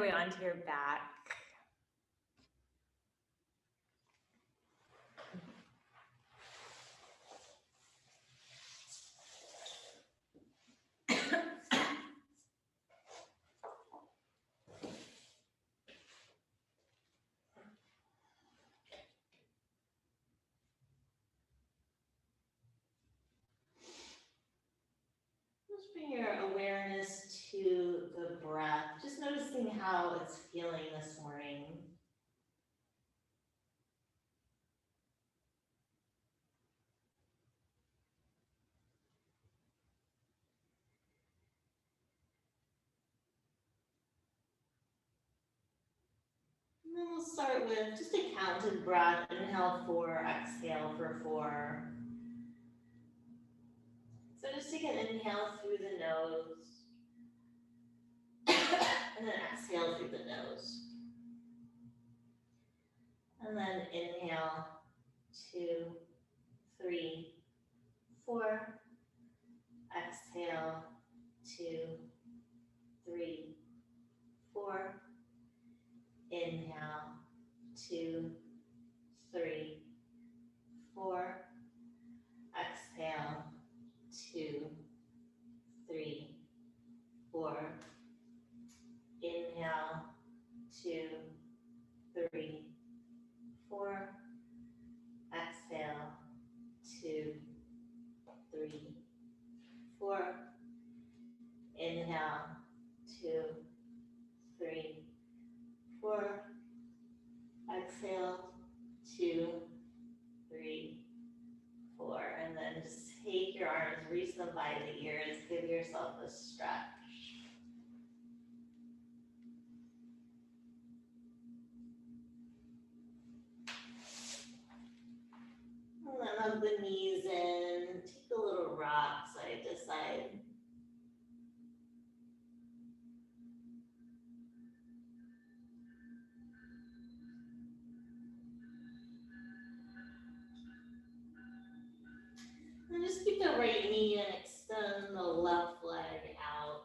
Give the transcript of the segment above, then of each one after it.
way onto your back. Just bring your awareness to the breath, just noticing how it's feeling this morning. And then we'll start with just a counted breath. Inhale 4, exhale for 4. So just take an inhale through the nose, and then exhale through the nose. And then inhale 2, 3, 4. Exhale 2, 3, 4. Inhale 2, 3, 4. Exhale 2, 3, 4. Inhale 2, 3, 4. Exhale 2, 3, 4. Inhale 2, 3, 4. Exhale 2, 3, 4. And then just take your arms, reach them by the ears, give yourself a stretch. And then hug the knees in, take a little rock side to side. And just keep the right knee and extend the left leg out.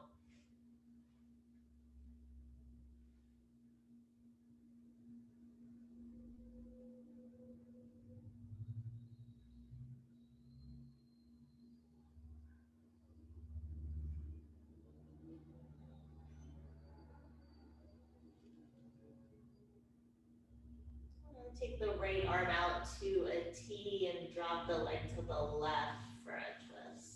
And take the right arm out to a T and drop the leg to the left for a twist.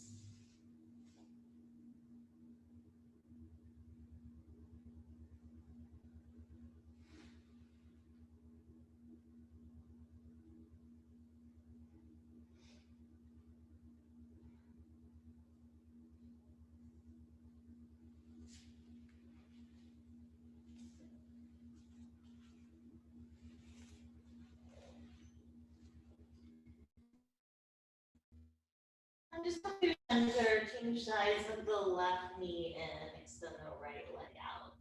And just come to your center, change sides of the left knee and extend the right leg out.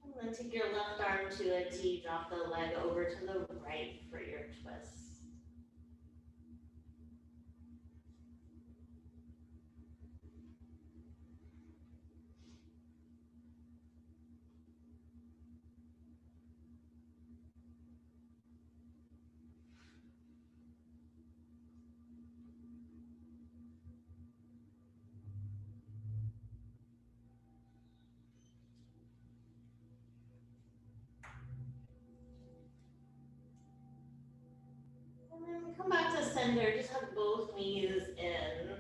And then take your left arm to a T, drop the leg over to the right for your twist. And then come back to center, just have both knees in.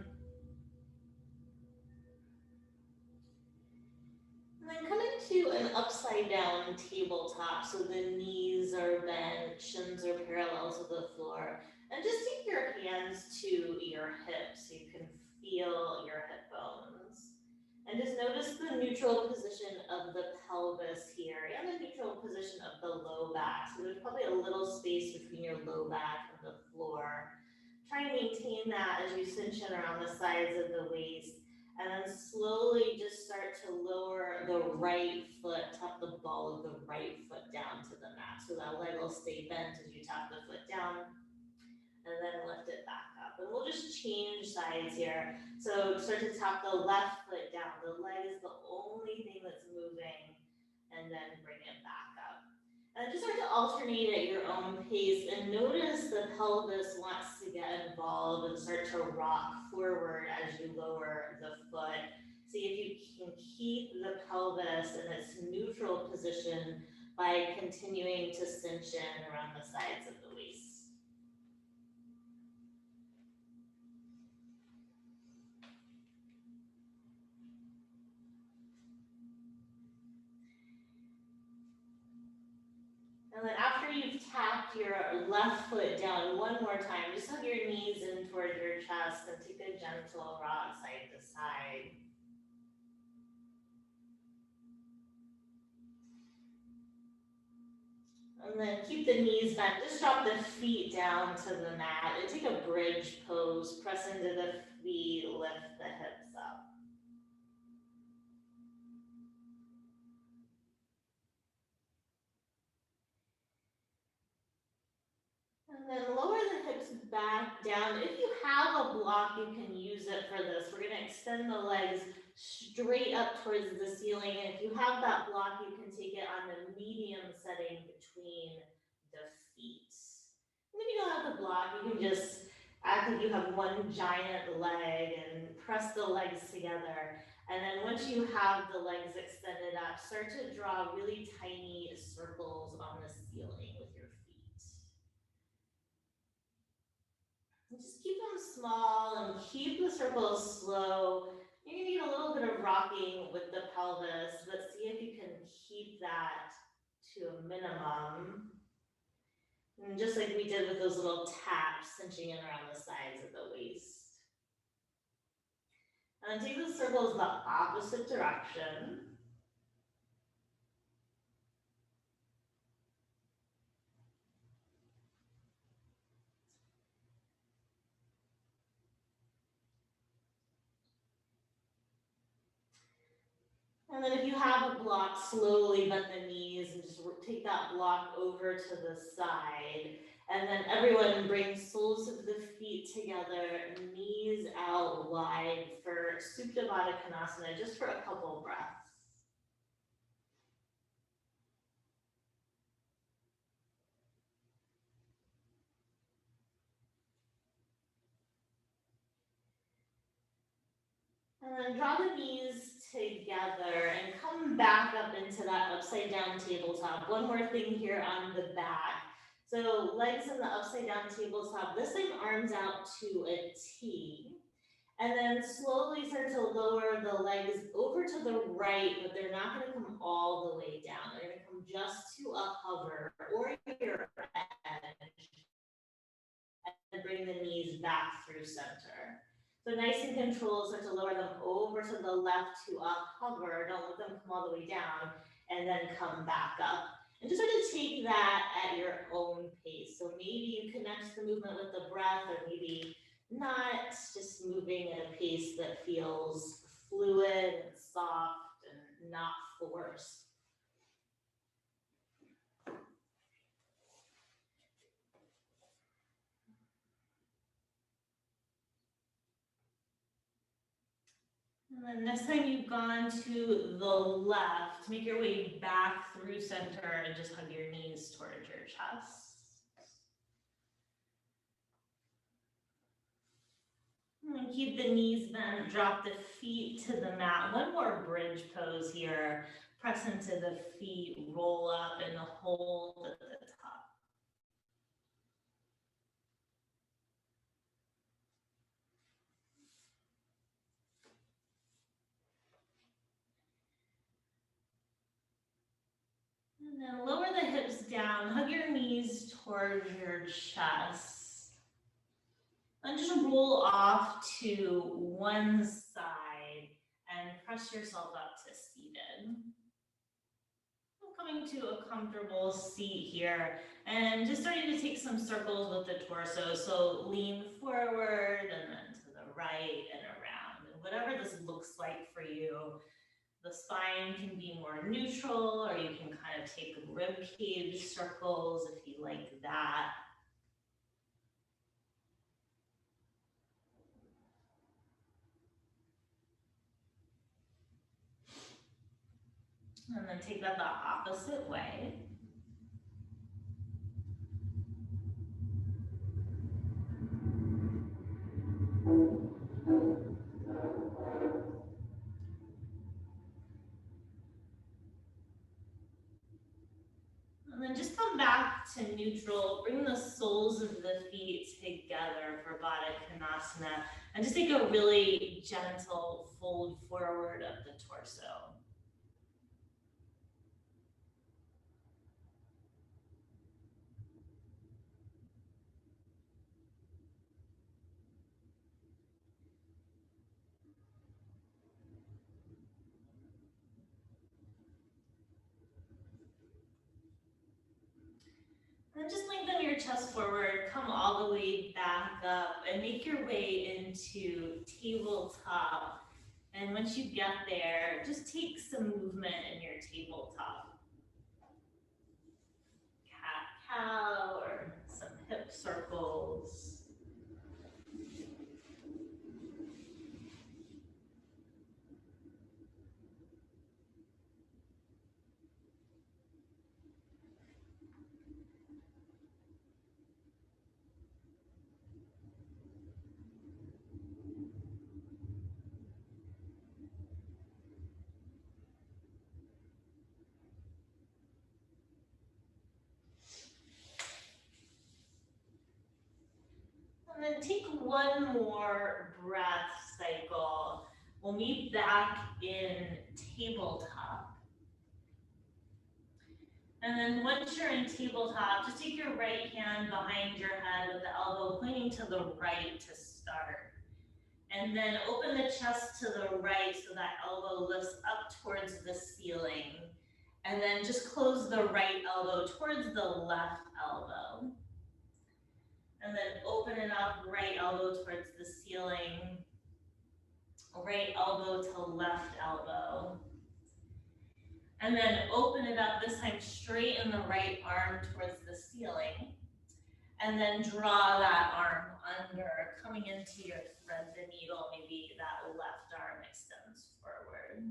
And then come into an upside down tabletop, so the knees are bent, shins are parallel to the floor. And just take your hands to your hips so you can feel your hip bones. And just notice the neutral position of the pelvis here and the neutral position of the low back. So there's probably a little space between your low back and the floor. Try and maintain that as you cinch in around the sides of the waist. And then slowly just start to lower the right foot, tap the ball of the right foot down to the mat. So that leg will stay bent as you tap the foot down, and then lift it back up. And we'll just change sides here. So start to tap the left foot down. The leg is the only thing that's moving, and then bring it back up. And just start to alternate at your own pace, and notice the pelvis wants to get involved and start to rock forward as you lower the foot. See if you can keep the pelvis in its neutral position by continuing to cinch in around the sides of the waist. And then after you've tapped your left foot down one more time, just hug your knees in towards your chest and take a gentle rock side to side. And then keep the knees bent. Just drop the feet down to the mat and take a bridge pose. Press into the feet, lift the hips up. And then lower the hips back down. If you have a block, you can use it for this. We're going to extend the legs straight up towards the ceiling. And if you have that block, you can take it on the medium setting between the feet. And if you don't have the block, you can just act like you have one giant leg and press the legs together. And then once you have the legs extended up, start to draw really tiny circles on the ceiling with your feet. And just keep them small and keep the circles slow. You're gonna need a little bit of rocking with the pelvis, but see if you can keep that to a minimum. And just like we did with those little taps, cinching in around the sides of the waist. And then take the circles the opposite direction. And then if you have a block, slowly bend the knees and just take that block over to the side. And then everyone bring soles of the feet together, knees out wide for Supta Baddha Konasana, just for a couple breaths. And then draw the knees together and come back up into that upside down tabletop. One more thing here on the back. So legs in the upside down tabletop, this time arms out to a T. And then slowly start to lower the legs over to the right, but they're not going to come all the way down. They're going to come just to a hover or your edge. And bring the knees back through center. So nice and controlled, start to lower them over to the left to a hover. Don't let them come all the way down, and then come back up. And just sort of take that at your own pace. So maybe you connect the movement with the breath, or maybe not, just moving at a pace that feels fluid and soft and not forced. And then next time you've gone to the left, make your way back through center and just hug your knees towards your chest. And keep the knees bent, drop the feet to the mat. One more bridge pose here. Press into the feet, roll up and hold at the top. And then lower the hips down, hug your knees towards your chest. And just roll off to one side and press yourself up to seated. Coming to a comfortable seat here and just starting to take some circles with the torso. So lean forward and then to the right and around. And whatever this looks like for you. The spine can be more neutral, or you can kind of take rib cage circles if you like that. And then take that the opposite way. And then just come back to neutral. Bring the soles of the feet together for Baddha Konasana. And just take a really gentle fold forward of the torso. And just lengthen your chest forward, come all the way back up, and make your way into tabletop. And once you get there, just take some movement in your tabletop. Cat-cow or some hip circles. And then take one more breath cycle. We'll meet back in tabletop. And then once you're in tabletop, just take your right hand behind your head with the elbow pointing to the right to start. And then open the chest to the right so that elbow lifts up towards the ceiling. And then just close the right elbow towards the left elbow. And then open it up, right elbow towards the ceiling. Right elbow to left elbow. And then open it up, this time straighten the right arm towards the ceiling. And then draw that arm under, coming into your thread the needle, maybe that left arm extends forward.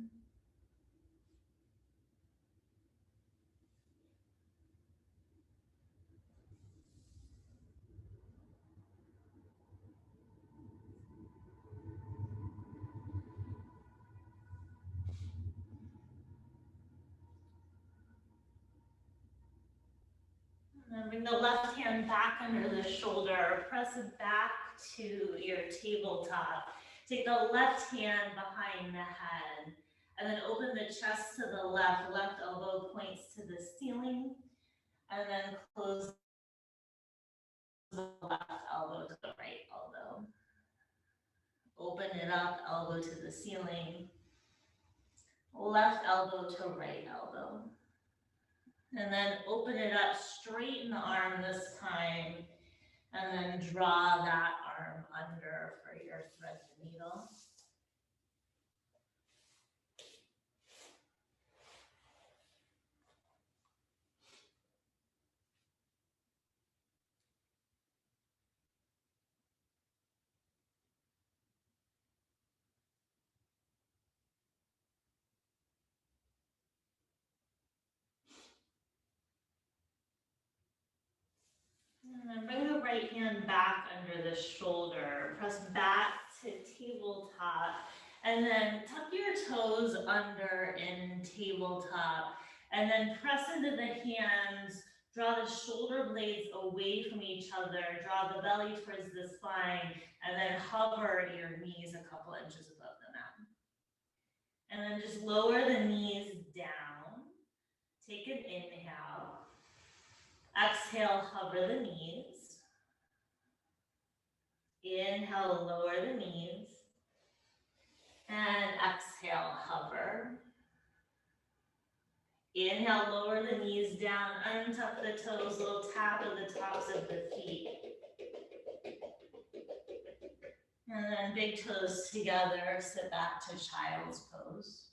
And then bring the left hand back under the shoulder, press it back to your tabletop. Take the left hand behind the head, and then open the chest to the left. Left elbow points to the ceiling, and then close the left elbow to the right elbow. Open it up, elbow to the ceiling. Left elbow to right elbow. And then open it up, straighten the arm this time, and then draw that arm under for your thread the needle. And then bring the right hand back under the shoulder, press back to tabletop, and then tuck your toes under in tabletop, and then press into the hands, draw the shoulder blades away from each other, draw the belly towards the spine, and then hover your knees a couple inches above the mat. And then just lower the knees down, take an inhale. Exhale, hover the knees. Inhale, lower the knees. And exhale, hover. Inhale, lower the knees down, untuck the toes, little tap of the tops of the feet. And then big toes together, sit back to child's pose.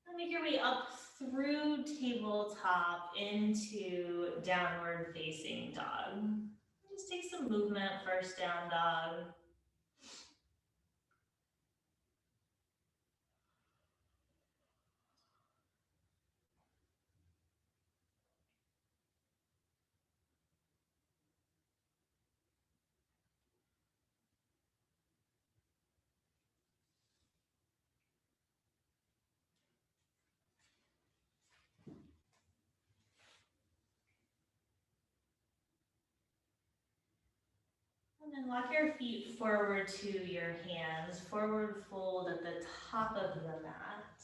And make your way up through tabletop into downward facing dog. Just take some movement, first down dog. And then walk your feet forward to your hands, forward fold at the top of the mat.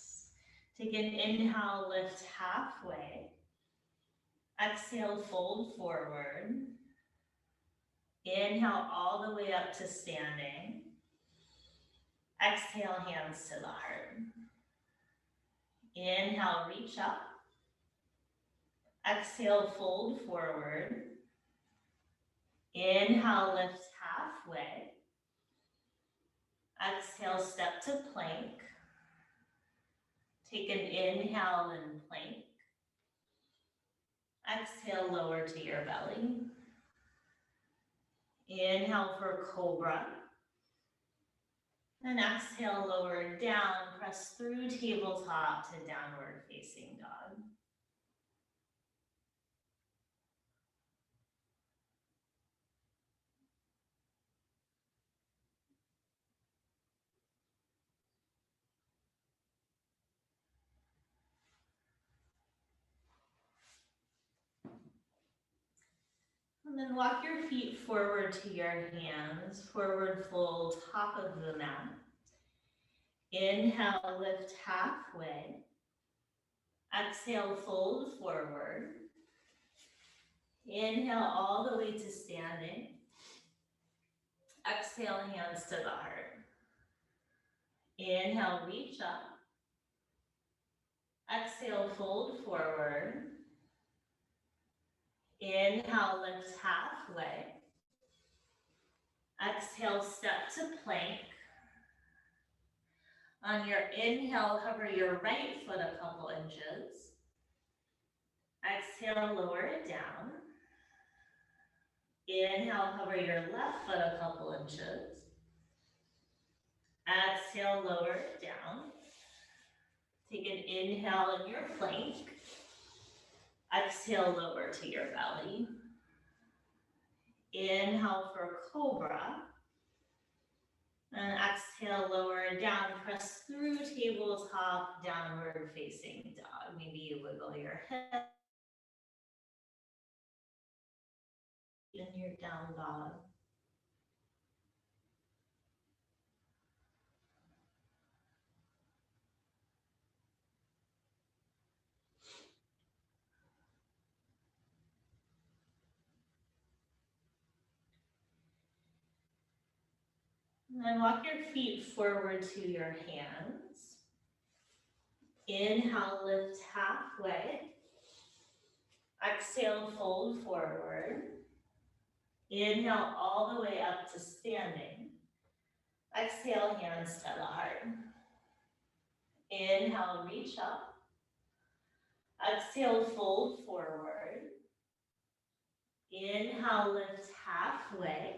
Take an inhale, lift halfway. Exhale, fold forward. Inhale all the way up to standing. Exhale, hands to the heart. Inhale, reach up. Exhale, fold forward. Inhale, lift halfway. Exhale, step to plank. Take an inhale and plank. Exhale, lower to your belly. Inhale for cobra. And exhale, lower down, press through tabletop to downward facing dog. And then walk your feet forward to your hands, forward fold, top of the mat. Inhale, lift halfway. Exhale, fold forward. Inhale all the way to standing. Exhale, hands to the heart. Inhale, reach up. Exhale, fold forward. Inhale, lift halfway. Exhale, step to plank. On your inhale, cover your right foot a couple inches. Exhale, lower it down. Inhale, cover your left foot a couple inches. Exhale, lower it down. Take an inhale in your plank. Exhale, lower to your belly. Inhale for cobra. And exhale, lower down. Press through tabletop, downward facing dog. Maybe you wiggle your head in your down dog. And then walk your feet forward to your hands. Inhale, lift halfway. Exhale, fold forward. Inhale all the way up to standing. Exhale, hands to the heart. Inhale, reach up. Exhale, fold forward. Inhale, lift halfway.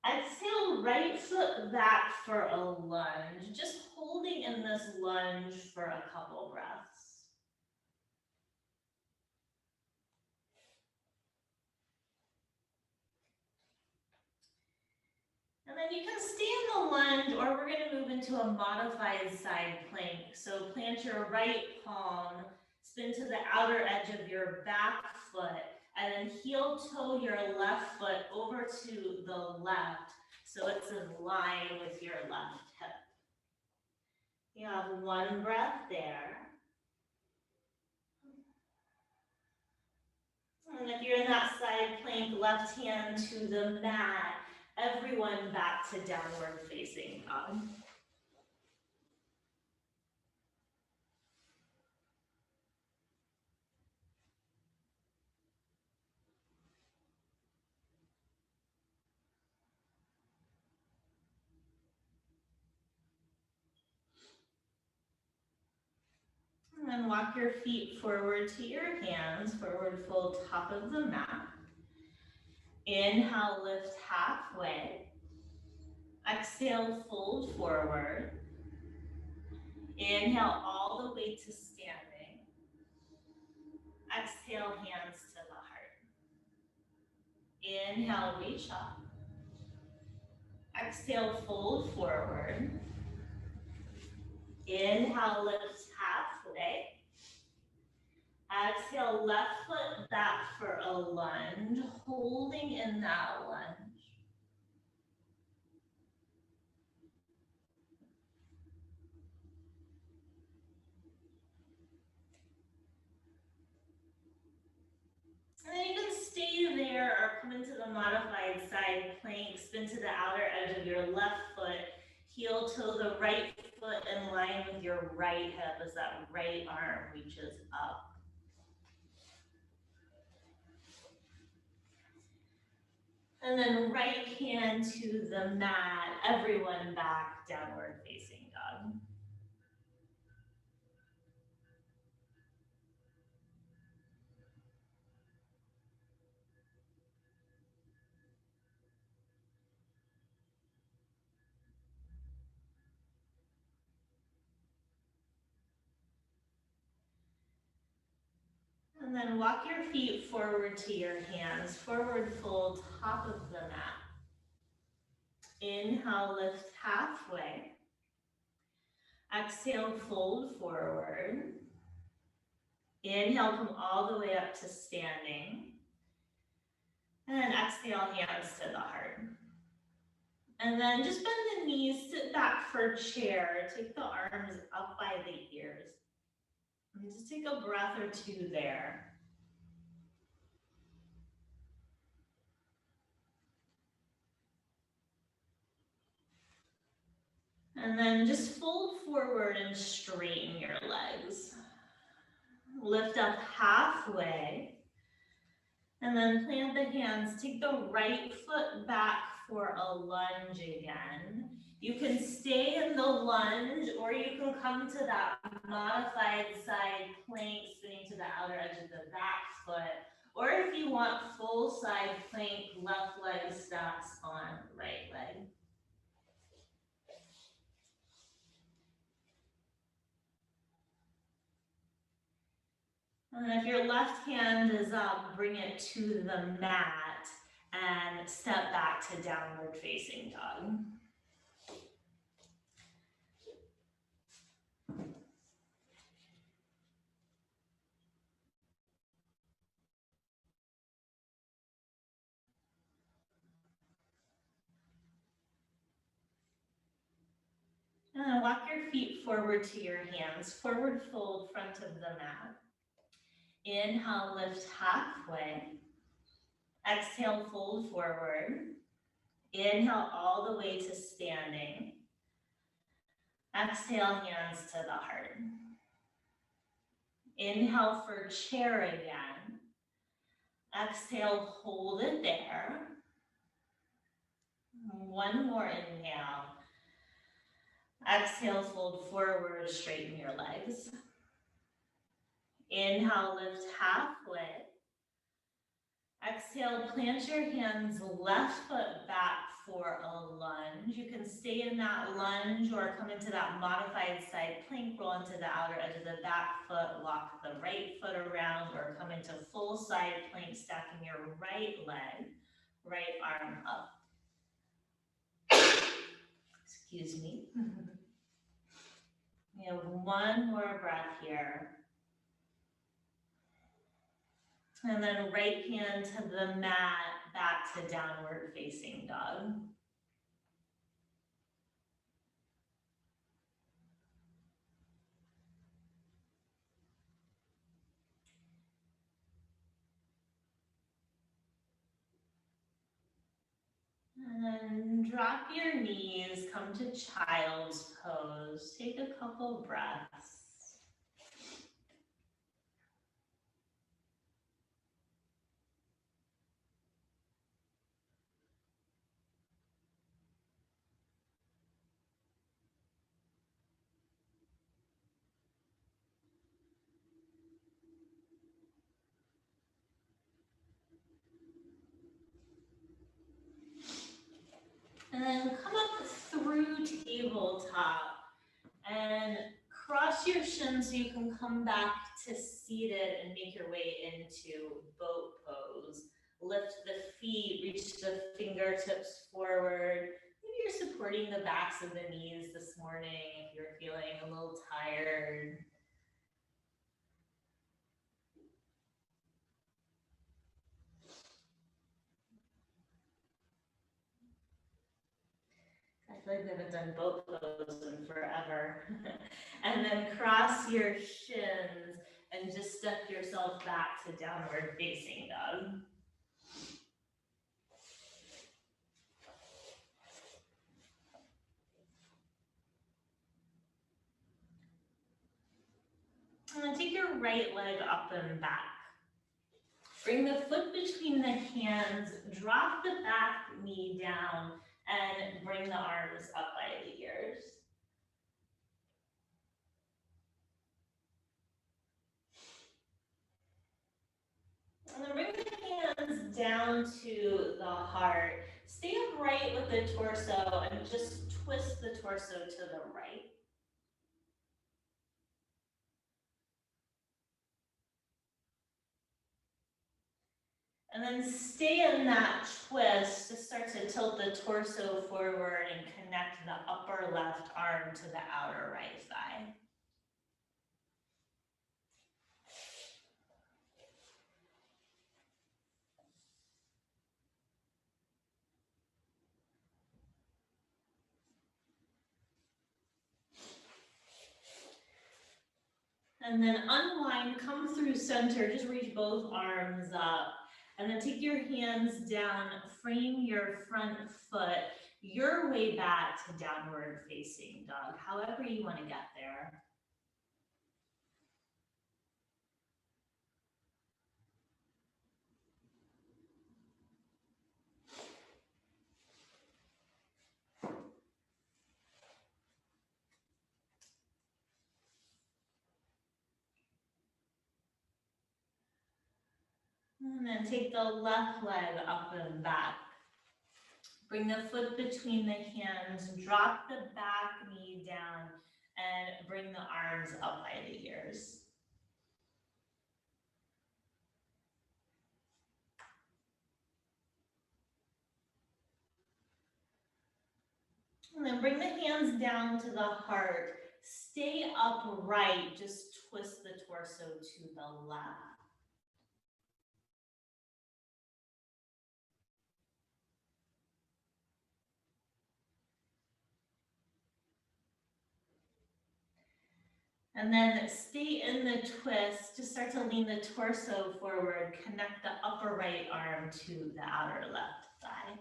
Exhale, right foot back for a lunge. Just holding in this lunge for a couple breaths. And then you can stay in the lunge, or we're going to move into a modified side plank. So plant your right palm, spin to the outer edge of your back foot, and then heel toe your left foot over to the left so it's in line with your left hip. You have one breath there. And if you're in that side plank, left hand to the mat, everyone back to downward facing dog. And then walk your feet forward to your hands, forward fold top of the mat. Inhale, lift halfway. Exhale, fold forward. Inhale all the way to standing. Exhale, hands to the heart. Inhale, reach up. Exhale, fold forward. Inhale, lift halfway. Exhale, left foot back for a lunge, holding in that lunge. And then you can stay there or come into the modified side plank, spin to the outer edge of your left foot, heel toe the right foot in line with your right hip as that right arm reaches up. And then right hand to the mat, everyone back, downward facing dog. And then walk your feet forward to your hands, forward fold top of the mat. Inhale, lift halfway. Exhale, fold forward. Inhale, come all the way up to standing. And then exhale, hands to the heart. And then just bend the knees, sit back for chair. Take the arms up by the ears. And just take a breath or two there. And then just fold forward and straighten your legs. Lift up halfway. And then plant the hands. Take the right foot back for a lunge again. You can stay in the lunge or you can come to that modified side plank, spinning to the outer edge of the back foot. Or if you want full side plank, left leg stacks on right leg. And if your left hand is up, bring it to the mat and step back to downward facing dog. And then walk your feet forward to your hands, forward fold front of the mat. Inhale, lift halfway. Exhale, fold forward. Inhale all the way to standing. Exhale, hands to the heart. Inhale for chair again. Exhale, hold it there. One more inhale. Exhale, fold forward, straighten your legs. Inhale, lift halfway. Exhale, plant your hands left foot back for a lunge. You can stay in that lunge or come into that modified side plank, roll into the outer edge of the back foot, walk the right foot around, or come into full side plank, stacking your right leg, right arm up. Excuse me. We have one more breath here. And then right hand to the mat, back to downward facing dog. And then drop your knees, come to child's pose. Take a couple breaths. And then come up through tabletop and cross your shins so you can come back to seated and make your way into boat pose. Lift the feet, reach the fingertips forward. Maybe you're supporting the backs of the knees this morning if you're feeling a little tired. I feel like we haven't done boat pose in forever. And then cross your shins and just step yourself back to downward facing dog. And then take your right leg up and back. Bring the foot between the hands, drop the back knee down, and bring the arms up by the ears. And then bring the hands down to the heart. Stay upright with the torso and just twist the torso to the right. And then stay in that twist. Just start to tilt the torso forward and connect the upper left arm to the outer right thigh. And then unwind, come through center, just reach both arms up. And then take your hands down, frame your front foot your way back to downward facing dog, however you want to get there. And then take the left leg up and back. Bring the foot between the hands, drop the back knee down, and bring the arms up by the ears. And then bring the hands down to the heart. Stay upright, just twist the torso to the left. And then stay in the twist, just start to lean the torso forward, connect the upper right arm to the outer left thigh.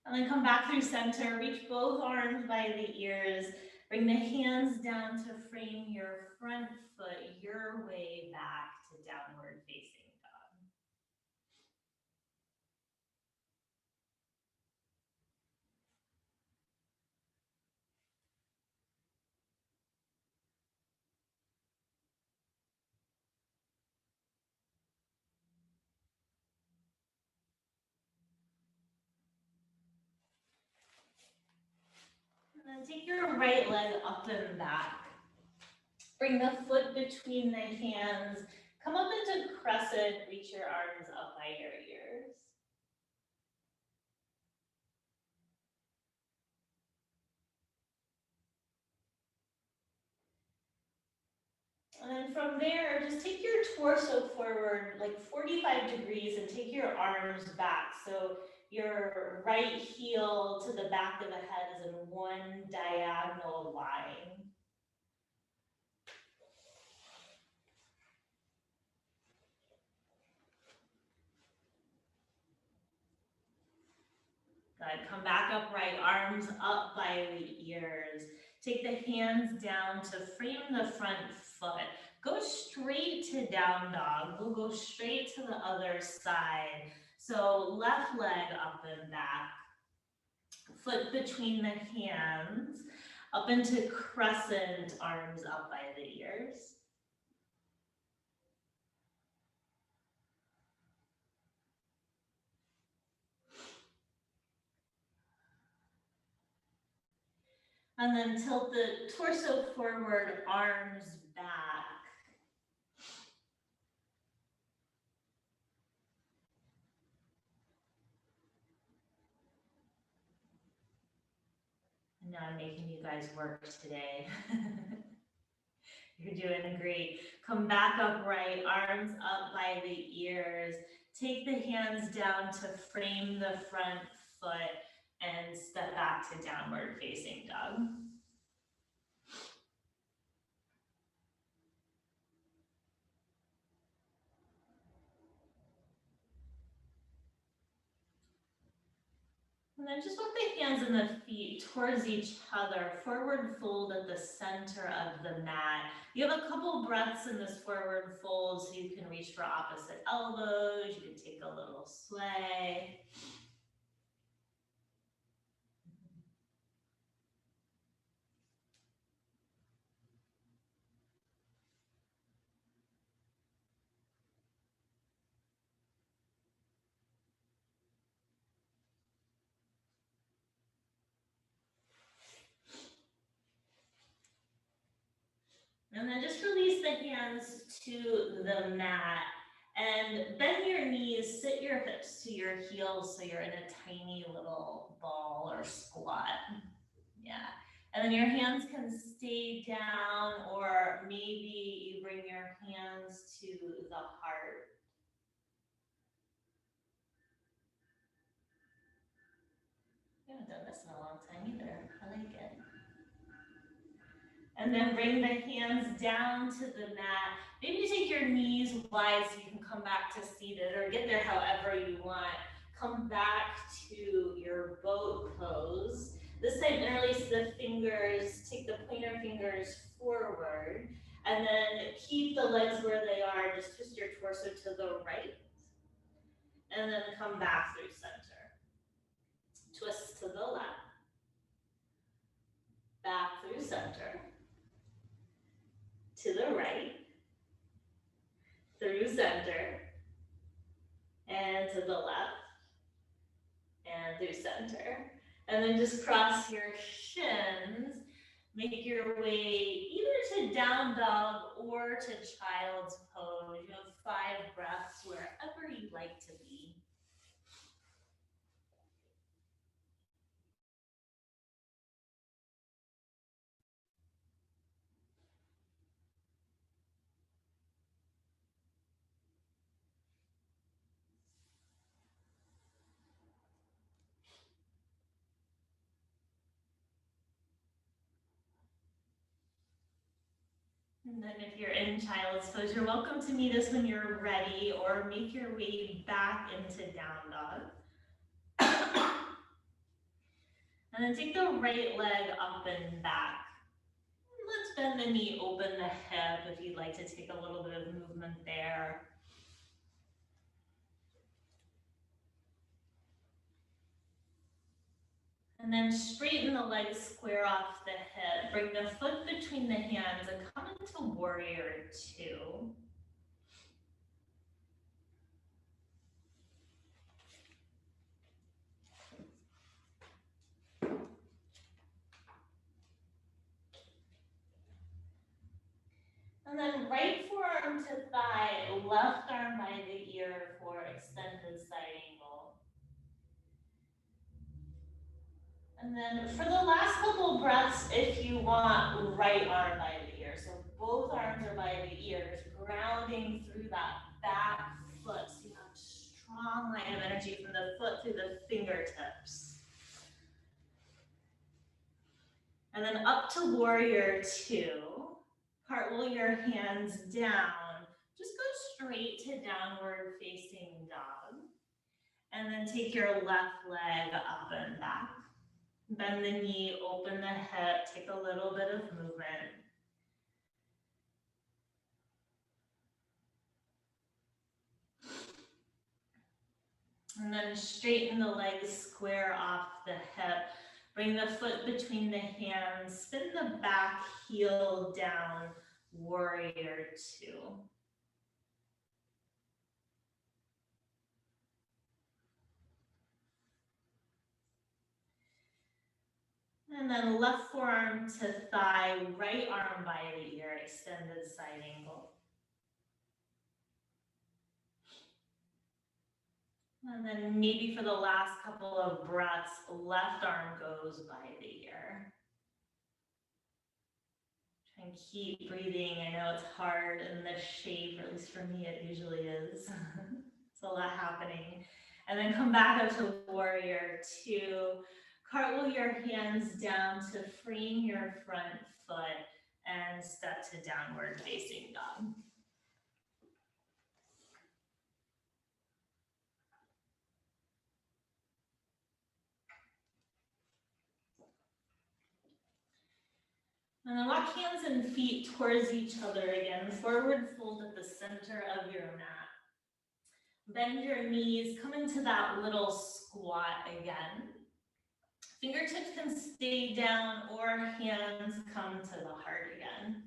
And then come back through center, reach both arms by the ears, bring the hands down to frame your front foot your way back to downward facing dog. And then take your right leg up and back. Bring the foot between the hands. Come up into crescent, reach your arms up by your ears. And then from there, just take your torso forward like 45 degrees and take your arms back. So your right heel to the back of the head is in one diagonal line. Good. Come back upright, arms up by the ears. Take the hands down to frame the front foot. Go straight to down dog. We'll go straight to the other side. So left leg up and back. Foot between the hands. Up into crescent, arms up by the ears. And then tilt the torso forward, arms back. And now I'm making you guys work today. You're doing great. Come back upright, arms up by the ears. Take the hands down to frame the front foot and step back to downward facing dog. And then just walk the hands and the feet towards each other, forward fold at the center of the mat. You have a couple breaths in this forward fold, so you can reach for opposite elbows, you can take a little sway. And then just release the hands to the mat and bend your knees, sit your hips to your heels so you're in a tiny little ball or squat. Yeah. And then your hands can stay down, or maybe you bring your hands to the heart. I haven't done this in a long time either. I like it. And then bring the hands down to the mat. Maybe take your knees wide so you can come back to seated, or get there however you want. Come back to your boat pose. This time interlace the fingers, take the pointer fingers forward, and then keep the legs where they are. Just twist your torso to the right, and then come back through center. Twist to the left, back through center, to the right, through center, and to the left, and through center. And then just cross your shins, make your way either to down dog or to child's pose. You have 5 breaths wherever you'd like to be. And then if you're in child's pose, you're welcome to meet us when you're ready, or make your way back into down dog. And then take the right leg up and back. Let's bend the knee, open the hip if you'd like to take a little bit of movement there. And then straighten the legs square off the hip. Bring the foot between the hands and come into warrior 2. And then right forearm to thigh, left arm by the ear for extended side angle. And then for the last couple breaths, if you want, right arm by the ear. So both arms are by the ears, grounding through that back foot. So you have a strong line of energy from the foot through the fingertips. And then up to warrior 2. Cartwheel your hands down. Just go straight to downward facing dog. And then take your left leg up and back. Bend the knee, open the hip, take a little bit of movement. And then straighten the legs square off the hip. Bring the foot between the hands, spin the back heel down, warrior two. And then left forearm to thigh, right arm by the ear, extended side angle. And then maybe for the last couple of breaths, left arm goes by the ear. Try and keep breathing. I know it's hard in this shape, or at least for me it usually is. It's a lot happening. And then come back up to warrior two. Cartwheel your hands down to frame your front foot and step to downward facing dog. And then walk hands and feet towards each other again. Forward fold at the center of your mat. Bend your knees, come into that little squat again. Fingertips can stay down or hands come to the heart again.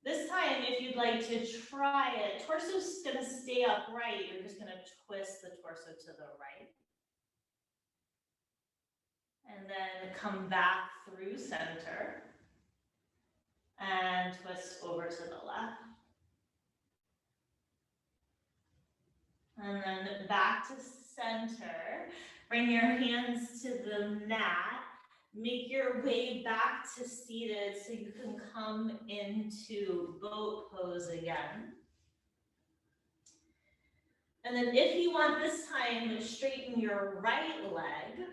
This time, if you'd like to try it, torso's gonna stay upright. You're just gonna twist the torso to the right. And then come back through center and twist over to the left. And then back to center. Bring your hands to the mat. Make your way back to seated so you can come into boat pose again. And then if you want this time, straighten your right leg.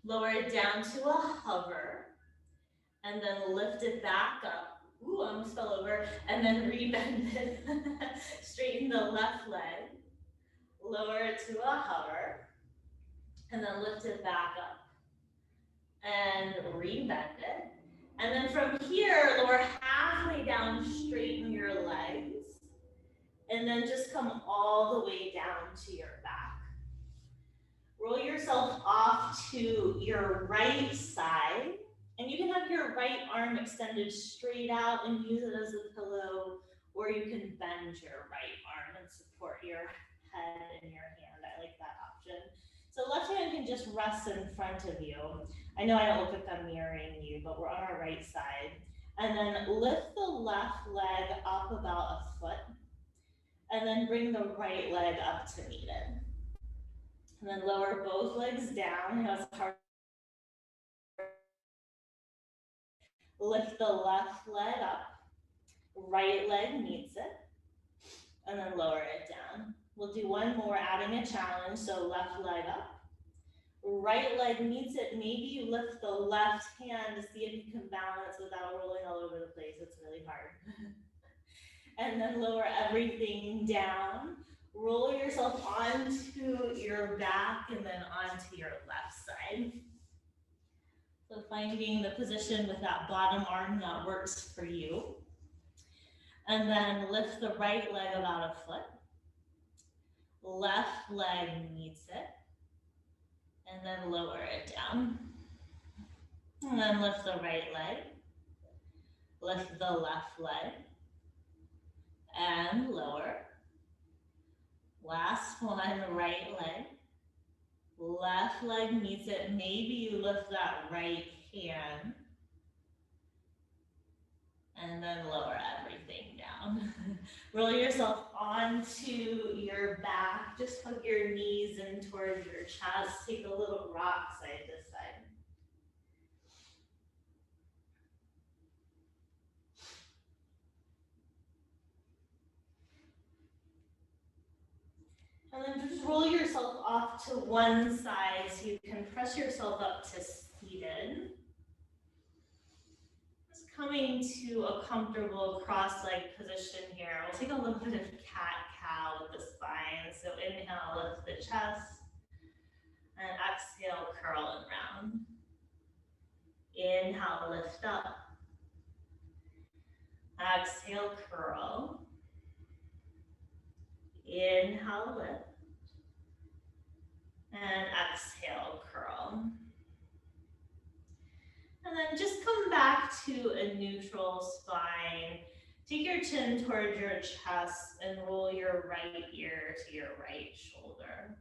Lower it down to a hover. And then lift it back up. Ooh, I almost fell over. And then rebend it. Straighten the left leg. Lower it to a hover. And then lift it back up. And rebend it. And then from here, lower halfway down, straighten your legs. And then just come all the way down to your back. Roll yourself off to your right side. And you can have your right arm extended straight out and use it as a pillow, or you can bend your right arm and support your head and your hand. I like that option. So left hand can just rest in front of you. I know I don't look like I'm mirroring you, but we're on our right side. And then lift the left leg up about a foot. And then bring the right leg up to meet it. And then lower both legs down. I know it's hard. Lift the left leg up. Right leg meets it. And then lower it down. We'll do one more, adding a challenge. So left leg up. Right leg meets it. Maybe you lift the left hand to see if you can balance without rolling all over the place. It's really hard. And then lower everything down. Roll yourself onto your back and then onto your left side. So finding the position with that bottom arm that works for you. And then lift the right leg about a foot. Left leg meets it. And then lower it down. And then lift the right leg. Lift the left leg. And lower. Last one, right leg. Left leg meets it. Maybe you lift that right hand. And then lower everything down. Roll yourself onto your back. Just hug your knees in towards your chest. Take a little rock side to side. And then just roll yourself off to one side so you can press yourself up to seated. Just coming to a comfortable cross-legged position here. We'll take a little bit of cat-cow out the spine. So inhale, lift the chest, and exhale, curl and round. Inhale, lift up. Exhale, curl. Inhale, lift. And exhale, curl. And then just come back to a neutral spine. Take your chin towards your chest and roll your right ear to your right shoulder.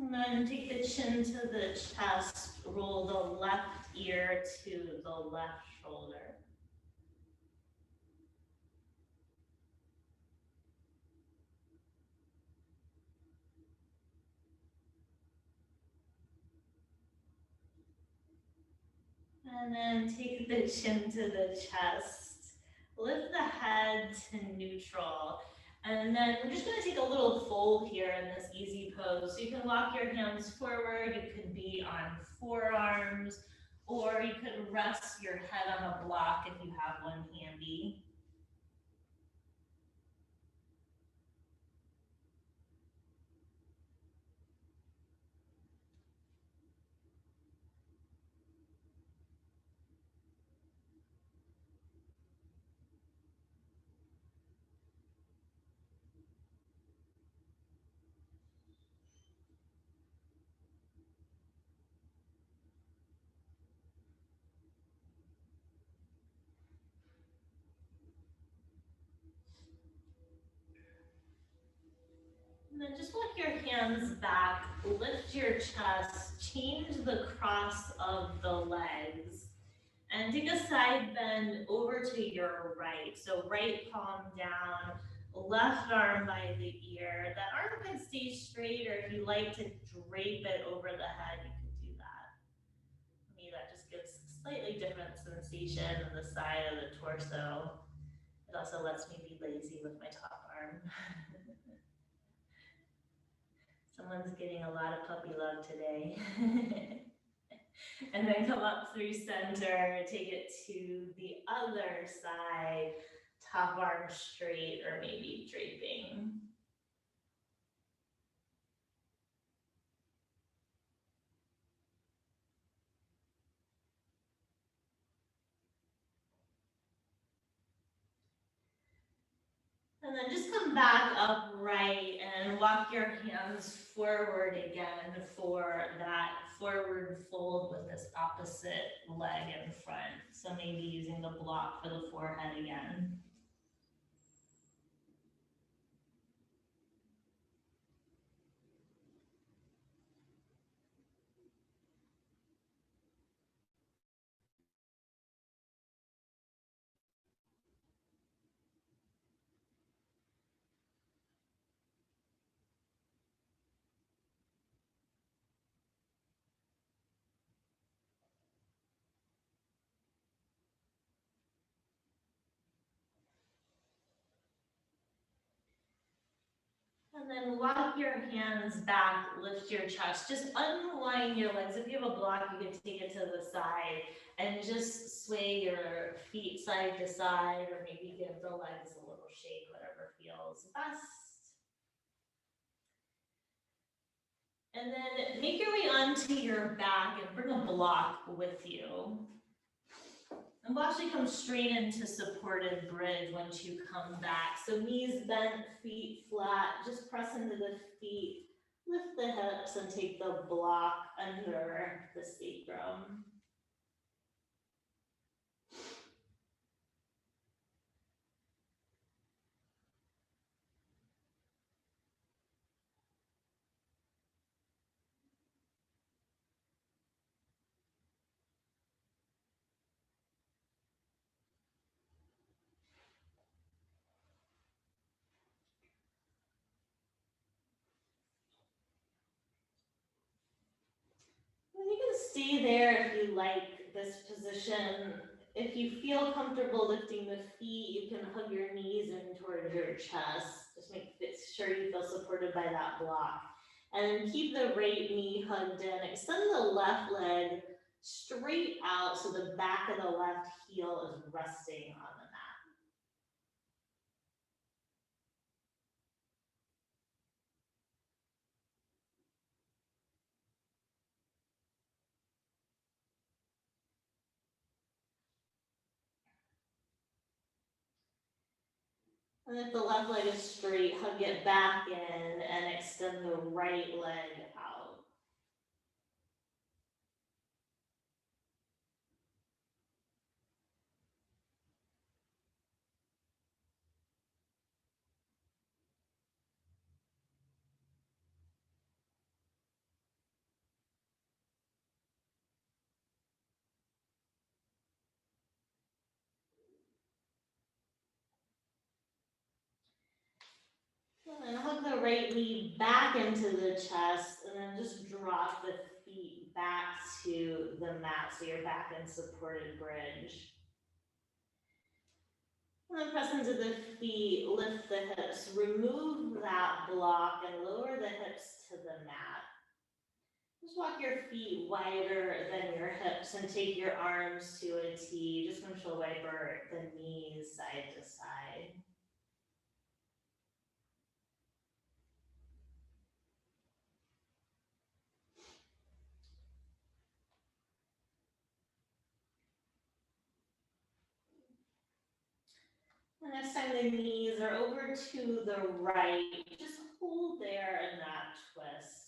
And then take the chin to the chest, roll the left ear to the left shoulder. And then take the chin to the chest, lift the head to neutral. And then we're just gonna take a little fold here in this easy pose. So you can walk your hands forward, you could be on forearms, or you could rest your head on a block if you have one handy. And then just walk your hands back, lift your chest, change the cross of the legs, and take a side bend over to your right. So right palm down, left arm by the ear. That arm can stay straight, or if you like to drape it over the head, you could do that. For me, that just gives slightly different sensation on the side of the torso. It also lets me be lazy with my top arm. Someone's getting a lot of puppy love today. And then come up through center, take it to the other side, top arm straight or maybe draping. And then just come back upright and walk your hands forward again for that forward fold with this opposite leg in front. So maybe using the block for the forehead again. And then walk your hands back, lift your chest, just unwind your legs. If you have a block, you can take it to the side and just sway your feet side to side, or maybe give the legs a little shake, whatever feels best. And then make your way onto your back and bring a block with you. And we'll actually come straight into supported bridge once you come back. So knees bent, feet flat, just press into the feet, lift the hips and take the block under the sacrum. You can stay there if you like this position. If you feel comfortable lifting the feet, you can hug your knees in towards your chest. Just make it sure you feel supported by that block. And then keep the right knee hugged in. Extend the left leg straight out so the back of the left heel is resting on the mat. And if the left leg is straight, hug it back in and extend the right leg out. And then hug the right knee back into the chest and then just drop the feet back to the mat so you're back in supported bridge. And then press into the feet, lift the hips, remove that block and lower the hips to the mat. Just walk your feet wider than your hips and take your arms to a T. Just windshield wiper the knees side to side. And next time the knees are over to the right, just hold there in that twist.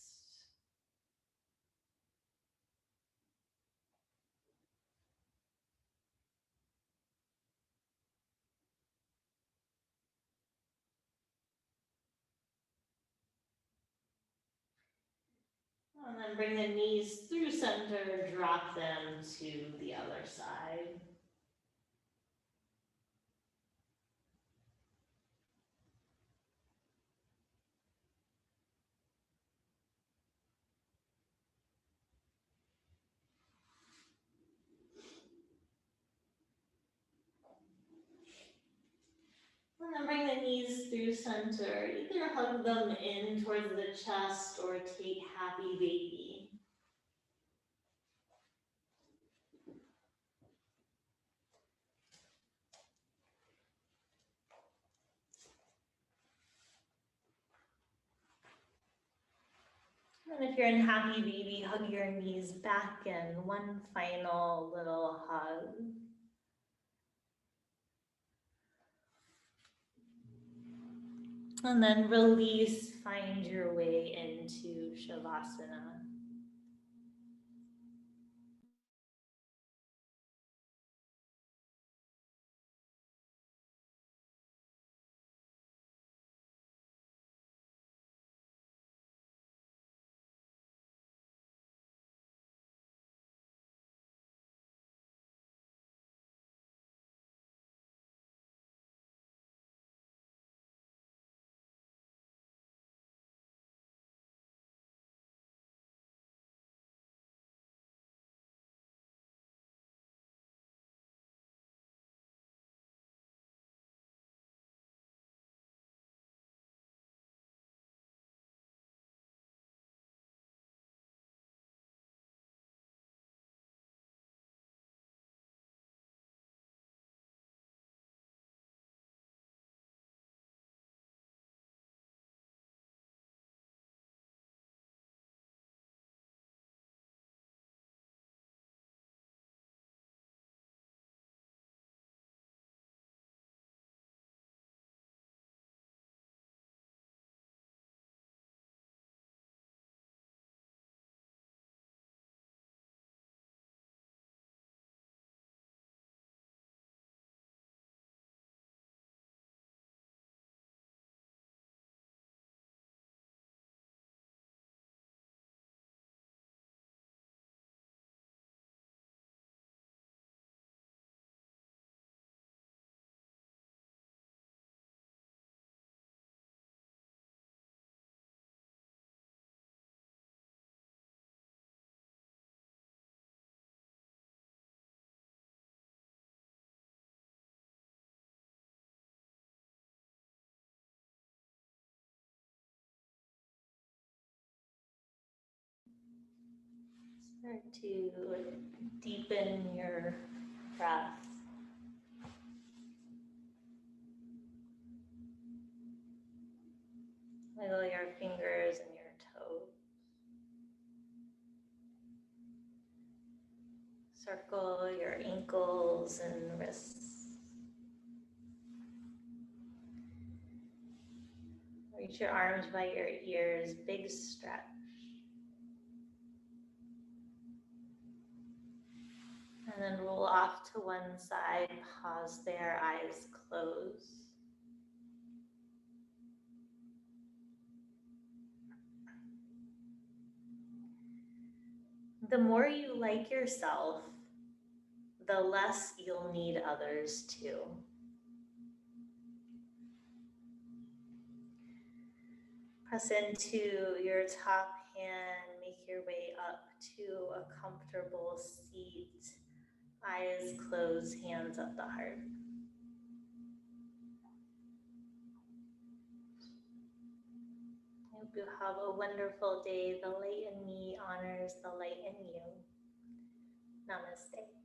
And then bring the knees through center, drop them to the other side. And then bring the knees through center. Either hug them in towards the chest or take happy baby. And if you're in happy baby, hug your knees back in. One final little hug. And then release, find your way into Shavasana. Start to deepen your breath. Wiggle your fingers and your toes. Circle your ankles and wrists. Reach your arms by your ears, big stretch. And then roll off to one side, pause there, eyes closed. The more you like yourself, the less you'll need others too. Press into your top hand, make your way up to a comfortable seat. Eyes closed, hands at the heart. I hope you have a wonderful day. The light in me honors the light in you. Namaste.